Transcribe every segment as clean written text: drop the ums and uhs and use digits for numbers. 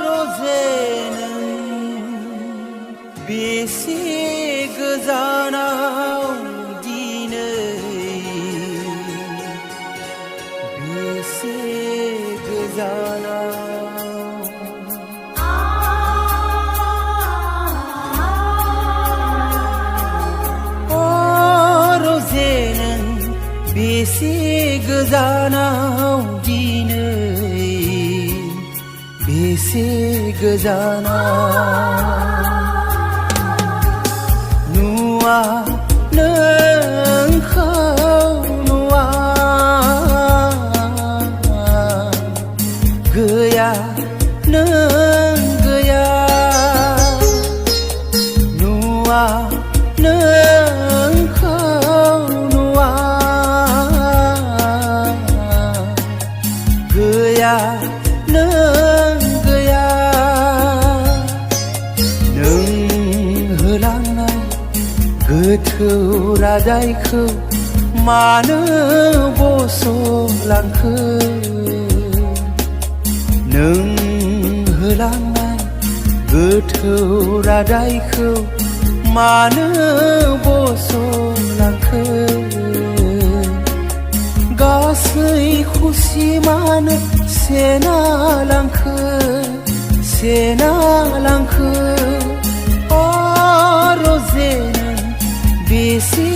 रोजेनों बेसे गोजानाव दिनै बेसे गोजानाव रोजेनों बेसे गोजानाव दिनै बेसे गोजानाव नुवा नोंखौ नुवा गैया नों गैया नुवा नोंखौ नुवा गैया नों गैया नों होलांनाय गोथौ रादायखौ मानो बस'लांखो नों होलांनाय गोथौ रादायखौ मानो बस'लांखो गासै खुसिमानो सेना लांखो रोजेनों बेसे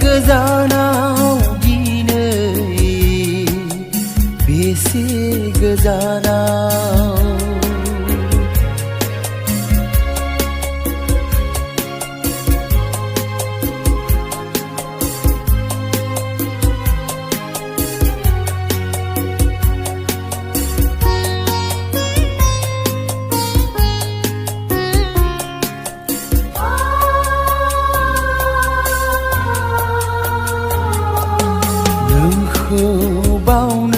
गोजानाव दिनै बेसे गोजानाव नोंखौ बावनो